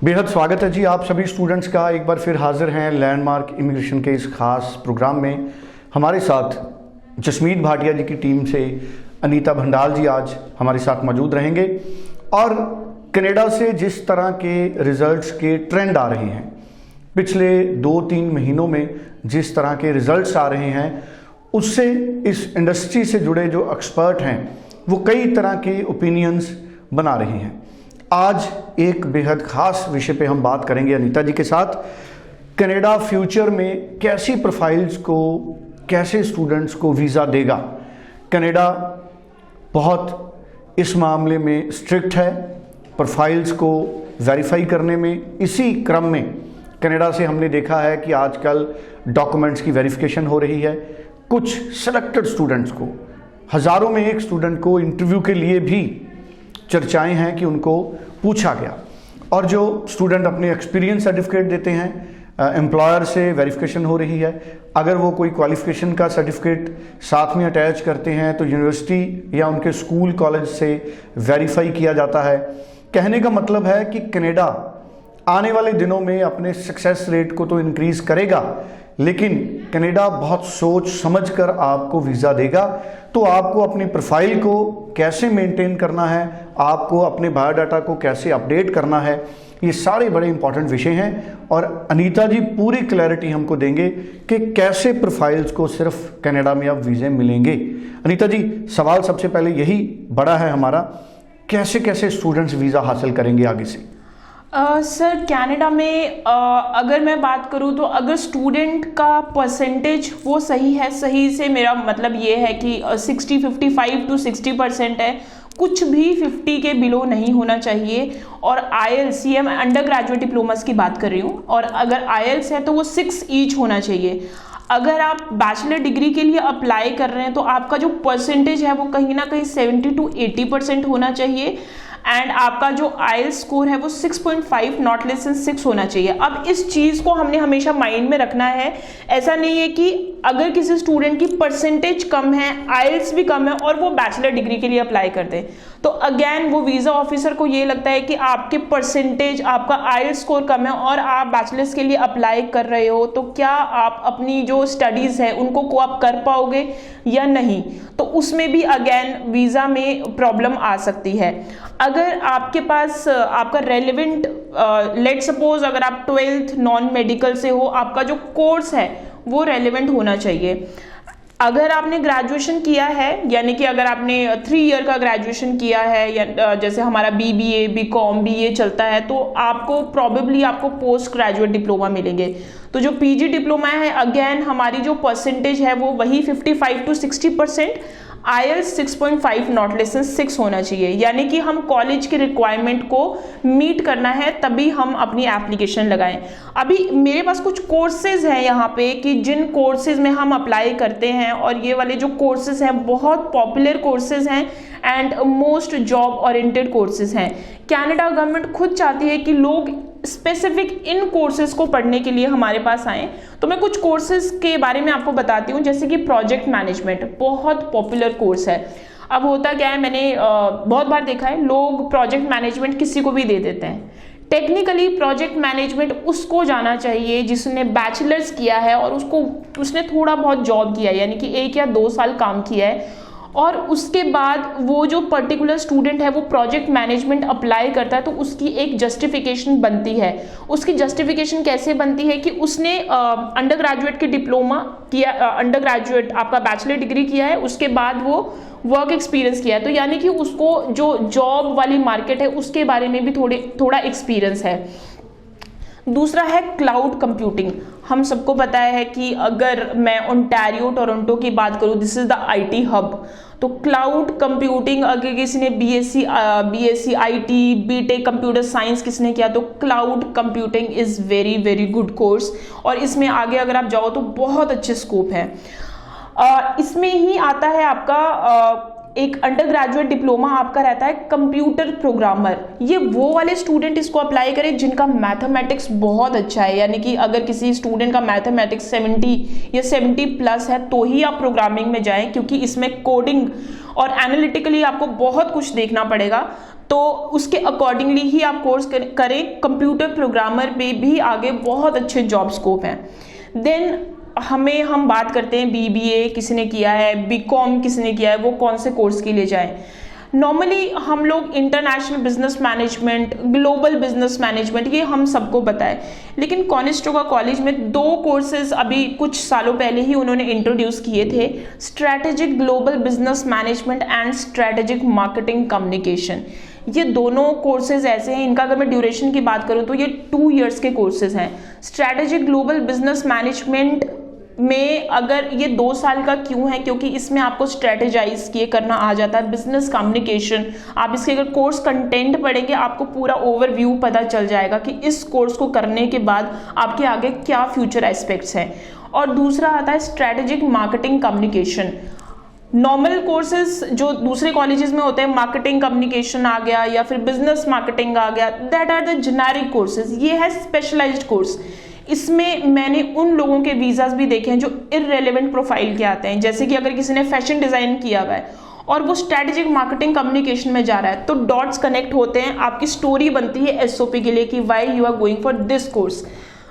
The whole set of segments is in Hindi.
बेहद स्वागत है जी आप सभी स्टूडेंट्स का। एक बार फिर हाजिर हैं लैंडमार्क इमिग्रेशन के इस खास प्रोग्राम में। हमारे साथ जसमीत भाटिया जी की टीम से अनीता भंडाल जी आज हमारे साथ मौजूद रहेंगे और कनाडा से जिस तरह के रिजल्ट्स के ट्रेंड आ रहे हैं, पिछले 2-3 महीनों में जिस तरह के रिजल्ट्स आ रहे हैं, उससे इस इंडस्ट्री से जुड़े जो एक्सपर्ट हैं वो कई तरह के ओपिनियंस बना रहे हैं। आज एक बेहद खास विषय पे हम बात करेंगे अनीता जी के साथ। कनाडा फ्यूचर में कैसी प्रोफाइल्स को, कैसे स्टूडेंट्स को वीज़ा देगा। कनाडा बहुत इस मामले में स्ट्रिक्ट है प्रोफाइल्स को वेरीफाई करने में। इसी क्रम में कनाडा से हमने देखा है कि आजकल डॉक्यूमेंट्स की वेरिफिकेशन हो रही है। कुछ सेलेक्टेड स्टूडेंट्स को, हज़ारों में एक स्टूडेंट को इंटरव्यू के लिए भी चर्चाएं हैं कि उनको पूछा गया, और जो स्टूडेंट अपने एक्सपीरियंस सर्टिफिकेट देते हैं एम्प्लॉयर से वेरिफिकेशन हो रही है। अगर वो कोई क्वालिफिकेशन का सर्टिफिकेट साथ में अटैच करते हैं तो यूनिवर्सिटी या उनके स्कूल कॉलेज से वेरीफाई किया जाता है। कहने का मतलब है कि कनाडा आने वाले दिनों में अपने सक्सेस रेट को तो इंक्रीज़ करेगा, लेकिन कनाडा बहुत सोच समझकर आपको वीज़ा देगा। तो आपको अपनी प्रोफाइल को कैसे मेंटेन करना है, आपको अपने बायोडाटा को कैसे अपडेट करना है, ये सारे बड़े इंपॉर्टेंट विषय हैं और अनीता जी पूरी क्लैरिटी हमको देंगे कि कैसे प्रोफाइल्स को सिर्फ कनाडा में अब वीज़े मिलेंगे। अनीता जी, सवाल सबसे पहले यही बड़ा है हमारा, कैसे कैसे स्टूडेंट्स वीज़ा हासिल करेंगे आगे से? सर, कनाडा में अगर मैं बात करूँ तो अगर स्टूडेंट का परसेंटेज वो सही है, सही से मेरा मतलब ये है कि 55 to 60% है, कुछ भी 50 के बिलो नहीं होना चाहिए। और आईएलटीएस, ये मैं अंडर ग्रेजुएट डिप्लोमास की बात कर रही हूँ, और अगर आईएलटीएस है तो वो 6 ईच होना चाहिए। अगर आप बैचलर डिग्री के लिए अप्लाई कर रहे हैं तो आपका जो परसेंटेज है वो कहीं ना कहीं 70 to 80% होना चाहिए, एंड आपका जो आईएलटीएस स्कोर है वो 6.5 नॉट लेस देन 6 होना चाहिए। अब इस चीज़ को हमने हमेशा माइंड में रखना है। ऐसा नहीं है कि अगर किसी स्टूडेंट की परसेंटेज कम है, आईएलटीएस भी कम है और वो बैचलर डिग्री के लिए अप्लाई कर दे, तो अगेन वो वीज़ा ऑफिसर को ये लगता है कि आपके परसेंटेज, आपका आईएलटीएस स्कोर कम है और आप बैचलर्स के लिए अप्लाई कर रहे हो, तो क्या आप अपनी जो स्टडीज़ है उनको कोऑप कर पाओगे या नहीं, तो उसमें भी अगेन वीज़ा में प्रॉब्लम आ सकती है। अगर आपके पास आपका रेलिवेंट, लेट सपोज अगर आप 12th नॉन मेडिकल से हो, आपका जो कोर्स है वो रेलिवेंट होना चाहिए। अगर आपने ग्रेजुएशन किया है, यानी कि अगर आपने 3 ईयर का ग्रेजुएशन किया है, या जैसे हमारा बीबीए, बीकॉम, बीए चलता है, तो आपको प्रॉबेबली आपको पोस्ट ग्रेजुएट डिप्लोमा मिलेंगे। तो जो पीजी डिप्लोमा है, अगेन हमारी जो परसेंटेज है वो वही 55 to 60%, IELTS 6.5 not less than 6 होना चाहिए। यानी कि हम कॉलेज के रिक्वायरमेंट को मीट करना है तभी हम अपनी एप्लीकेशन लगाएं। अभी मेरे पास कुछ कोर्सेज हैं यहाँ पे कि जिन कोर्सेज में हम अप्लाई करते हैं, और ये वाले जो कोर्सेज हैं बहुत पॉपुलर कोर्सेज हैं and most job oriented courses हैं। कनाडा गवर्नमेंट खुद चाहती है कि लोग स्पेसिफिक इन कोर्सेज को पढ़ने के लिए हमारे पास आएँ। तो मैं कुछ कोर्सेज के बारे में आपको बताती हूँ, जैसे कि प्रोजेक्ट मैनेजमेंट बहुत पॉपुलर कोर्स है। अब होता क्या है, मैंने बहुत बार देखा है, लोग प्रोजेक्ट मैनेजमेंट किसी को भी दे देते हैं। टेक्निकली प्रोजेक्ट मैनेजमेंट उसको जाना चाहिए जिसने बैचलर्स किया है और उसने थोड़ा बहुत जॉब किया है, यानी कि 1 या 2 साल काम किया है, और उसके बाद वो जो पर्टिकुलर स्टूडेंट है वो प्रोजेक्ट मैनेजमेंट अप्लाई करता है, तो उसकी एक जस्टिफिकेशन बनती है। उसकी जस्टिफिकेशन कैसे बनती है कि उसने अंडर ग्रेजुएट के डिप्लोमा किया, अंडर ग्रेजुएट आपका बैचलर डिग्री किया है, उसके बाद वो वर्क एक्सपीरियंस किया है, तो यानी कि उसको जो जॉब वाली मार्केट है उसके बारे में भी थोड़ा एक्सपीरियंस है। दूसरा है क्लाउड कंप्यूटिंग। हम सबको पता है कि अगर मैं ओंटारियो, टोरंटो की बात करूं, this is the IT hub, तो क्लाउड कंप्यूटिंग अगर किसी ने BSc IT, BTech computer science किसने किया, तो cloud computing is very very good course, और इसमें आगे अगर आप जाओ तो बहुत अच्छे स्कोप है। इसमें ही आता है आपका एक अंडर ग्रेजुएट डिप्लोमा आपका रहता है कंप्यूटर प्रोग्रामर। ये वो वाले स्टूडेंट इसको अप्लाई करें जिनका मैथमेटिक्स बहुत अच्छा है, यानी कि अगर किसी स्टूडेंट का मैथमेटिक्स 70 या 70+ है तो ही आप प्रोग्रामिंग में जाएं, क्योंकि इसमें कोडिंग और एनालिटिकली आपको बहुत कुछ देखना पड़ेगा। तो उसके अकॉर्डिंगली ही आप कोर्स करें। कंप्यूटर प्रोग्रामर में भी आगे बहुत अच्छे जॉब स्कोप हैं। देन हम बात करते हैं बीबीए किसी ने किया है, बीकॉम किसी ने किया है, वो कौन से कोर्स के लिए जाएं। नॉर्मली हम लोग international business management, global business management, ये हम सबको पता है, लेकिन कॉनिस्टोगा कॉलेज में 2 कोर्सेज अभी कुछ सालों पहले ही उन्होंने इंट्रोड्यूस किए थे, strategic global business management and strategic marketing communication. ये दोनों कोर्सेज ऐसे हैं, इनका अगर मैं ड्यूरेशन की बात करूं तो ये 2 इयर्स के कोर्सेज हैं। स्ट्रैटेजिक ग्लोबल बिजनेस मैनेजमेंट में अगर ये 2 साल का क्यों है, क्योंकि इसमें आपको स्ट्रेटेजाइज किए करना आ जाता है, बिजनेस कम्युनिकेशन। आप इसके अगर कोर्स कंटेंट पढ़ेंगे आपको पूरा ओवरव्यू पता चल जाएगा कि इस कोर्स को करने के बाद आपके आगे क्या फ्यूचर एस्पेक्ट्स हैं। और दूसरा आता है strategic marketing communication. Normal courses जो दूसरे कॉलेजेस में होते हैं, मार्केटिंग कम्युनिकेशन आ गया या फिर बिजनेस मार्केटिंग आ गया, that are the generic courses. ये है स्पेशलाइज्ड कोर्स। इसमें मैंने उन लोगों के वीजाज भी देखे हैं जो इररेलेवेंट प्रोफाइल के आते हैं, जैसे कि अगर किसी ने फैशन डिजाइन किया हुआ है और वो स्ट्रेटेजिक मार्केटिंग कम्युनिकेशन में जा रहा है, तो डॉट्स कनेक्ट होते हैं, आपकी स्टोरी बनती है एसओपी के लिए कि why you are going for this course.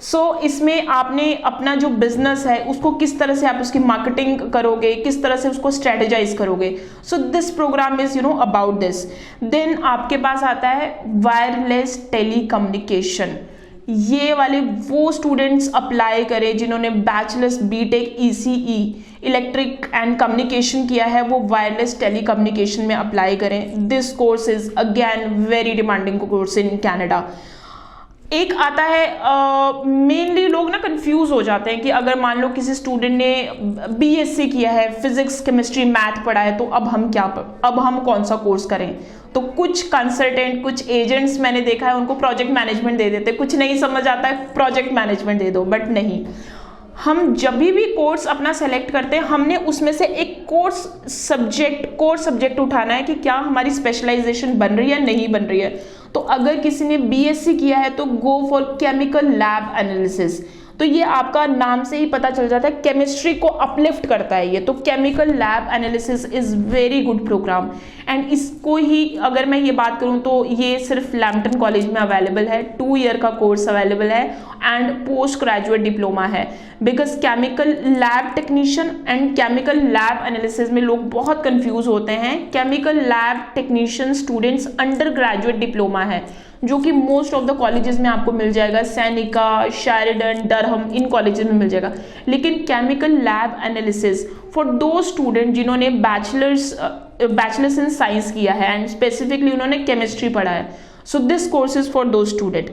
So इसमें आपने अपना जो बिजनेस है उसको किस तरह से आप उसकी मार्केटिंग करोगे, किस तरह से उसको स्ट्रेटेजाइज करोगे। So this programme is about this. Then आपके पास आता है वायरलेस टेलीकम्युनिकेशन। ये वाले वो स्टूडेंट्स अप्लाई करें जिन्होंने bachelors BTech ECE electric and communication किया है, वो वायरलेस टेलीकम्युनिकेशन में अप्लाई करें। This course is again very demanding course in Canada. एक आता है मेनली लोग ना कंफ्यूज हो जाते हैं कि अगर मान लो किसी स्टूडेंट ने बीएससी किया है, फिजिक्स केमिस्ट्री मैथ पढ़ा है, तो अब हम कौन सा कोर्स करें। तो कुछ कंसल्टेंट, कुछ एजेंट्स मैंने देखा है उनको प्रोजेक्ट मैनेजमेंट दे देते, कुछ नहीं समझ आता है प्रोजेक्ट मैनेजमेंट दे दो, बट नहीं। हम जब भी कोर्स अपना सेलेक्ट करते हैं हमने उसमें से एक कोर सब्जेक्ट उठाना है कि क्या हमारी स्पेशलाइजेशन बन रही है नहीं बन रही है। तो अगर किसी ने बीएससी किया है तो go for chemical lab analysis. तो ये आपका नाम से ही पता चल जाता है, केमिस्ट्री को अपलिफ्ट करता है ये। तो chemical lab analysis is very good programme and इसको ही अगर मैं ये बात करूं तो ये सिर्फ लैम्पटन कॉलेज में अवेलेबल है, 2 ईयर का कोर्स अवेलेबल है एंड पोस्ट ग्रेजुएट डिप्लोमा है। Because chemical lab technician and chemical lab analysis में लोग बहुत कंफ्यूज होते हैं। Chemical lab technician students under graduate diploma है जो कि मोस्ट ऑफ द कॉलेजेस में आपको मिल जाएगा, सैनिका, शेरिडन, डरहम, इन कॉलेजेस में मिल जाएगा। लेकिन केमिकल लैब एनालिसिस फॉर दो स्टूडेंट जिन्होंने बैचलर्स इन साइंस किया है एंड स्पेसिफिकली उन्होंने केमिस्ट्री पढ़ा है, so this course is for दो स्टूडेंट।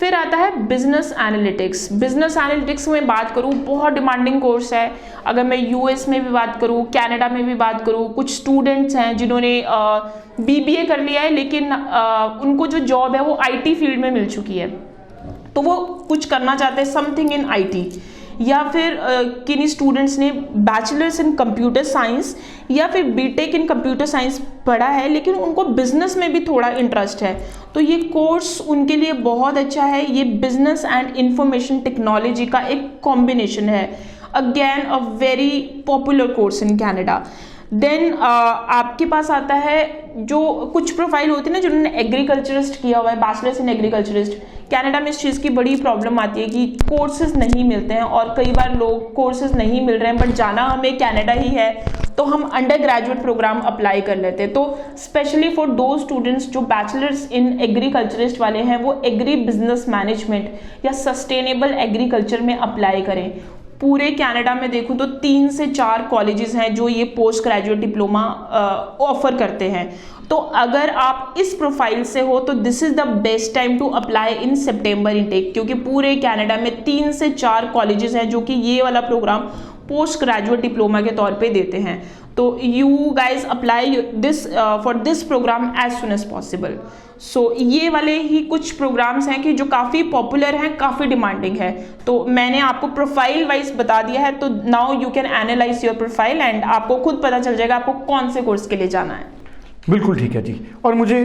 फिर आता है बिजनेस एनालिटिक्स। बिजनेस एनालिटिक्स में बात करूँ बहुत डिमांडिंग कोर्स है। अगर मैं यूएस में भी बात करूँ, कनाडा में भी बात करूँ, कुछ स्टूडेंट्स हैं जिन्होंने बीबीए कर लिया है लेकिन उनको जो जॉब है वो आईटी फील्ड में मिल चुकी है, तो वो कुछ करना चाहते हैं समथिंग इन आईटी। या फिर किन्हीं स्टूडेंट्स ने बैचलर्स इन कंप्यूटर साइंस या फिर बीटेक इन कंप्यूटर साइंस पढ़ा है लेकिन उनको बिजनेस में भी थोड़ा इंटरेस्ट है, तो ये कोर्स उनके लिए बहुत अच्छा है। ये बिजनेस एंड इंफॉर्मेशन टेक्नोलॉजी का एक कॉम्बिनेशन है, again a very popular course in Canada. Then आपके पास आता है जो कुछ प्रोफाइल होती है ना जिन्होंने एग्रीकल्चरिस्ट किया हुआ है, बैचलर्स इन एग्रीकल्चरिस्ट। कनाडा में इस चीज़ की बड़ी प्रॉब्लम आती है कि कोर्सेज नहीं मिलते हैं और कई बार लोग कोर्सेज नहीं मिल रहे हैं बट जाना हमें कनाडा ही है तो हम अंडर ग्रेजुएट प्रोग्राम अप्लाई कर लेते हैं। तो स्पेशली फॉर दो स्टूडेंट्स जो बैचलर्स इन एग्रीकल्चरिस्ट वाले हैं वो एग्री बिजनेस मैनेजमेंट या सस्टेनेबल एग्रीकल्चर में अप्लाई करें। पूरे कनाडा में देखूं तो 3 से 4 कॉलेजेस हैं जो ये पोस्ट ग्रेजुएट डिप्लोमा ऑफर करते हैं। तो अगर आप इस प्रोफाइल से हो तो this is the best time to apply in सितंबर इनटेक, क्योंकि पूरे कनाडा में 3 से 4 कॉलेजेस हैं जो कि ये वाला प्रोग्राम पोस्ट ग्रेजुएट डिप्लोमा के तौर पे देते हैं। तो you guys apply this for this programme as soon as possible. So ये वाले ही कुछ प्रोग्राम्स हैं कि जो काफ़ी पॉपुलर हैं, काफ़ी डिमांडिंग है। तो मैंने आपको प्रोफाइल वाइज बता दिया है, तो now you can analyse your profile and आपको खुद पता चल जाएगा आपको कौन से कोर्स के लिए जाना है। बिल्कुल ठीक है जी। और मुझे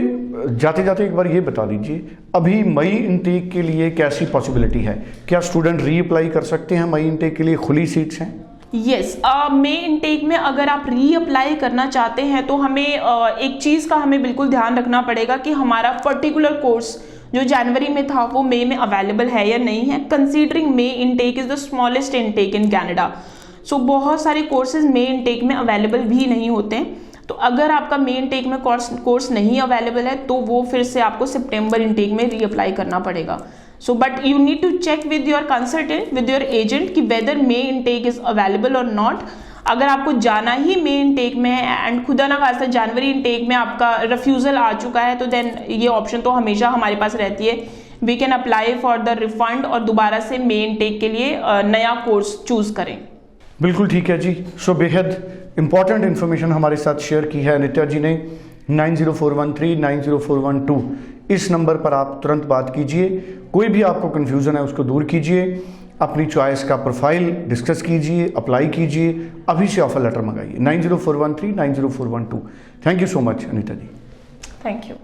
जाते जाते एक बार ये बता दीजिए, अभी मई इनटेक के लिए कैसी पॉसिबिलिटी है? क्या स्टूडेंट रीअप्लाई कर सकते हैं? मई इनटेक के लिए खुली सीट्स हैं? यस, मे इनटेक में अगर आप रीअप्लाई करना चाहते हैं तो हमें एक चीज़ का हमें बिल्कुल ध्यान रखना पड़ेगा कि हमारा पर्टिकुलर कोर्स जो जनवरी में था वो मई में अवेलेबल है या नहीं है, considering May intake is the smallest intake in Canada. So बहुत सारे कोर्सेज मे इनटेक में अवेलेबल भी नहीं होते हैं, तो अगर आपका मे इनटेक में कोर्स नहीं अवेलेबल है तो वो फिर से आपको सितंबर इनटेक में रीअप्लाई करना पड़ेगा। So but you need to check with your consultant, with your agent कि whether May intake is available और नॉट। अगर आपको जाना ही मे इनटेक में है एंड खुदा ना खास्ता जनवरी इनटेक में आपका रिफ्यूज़ल आ चुका है तो देन ये ऑप्शन तो हमेशा हमारे पास रहती है, we can apply for the refund और दोबारा से मे इनटेक के लिए नया कोर्स चूज करें। बिल्कुल ठीक है जी। सो बेहद इंपॉर्टेंट इन्फॉर्मेशन हमारे साथ शेयर की है अनीता जी ने। 9041390412 इस नंबर पर आप तुरंत बात कीजिए, कोई भी आपको कन्फ्यूज़न है उसको दूर कीजिए, अपनी चॉइस का प्रोफाइल डिस्कस कीजिए, अप्लाई कीजिए, अभी से ऑफर लेटर मंगाइए। 9041390412। Thank you so much Anita ji. Thank you.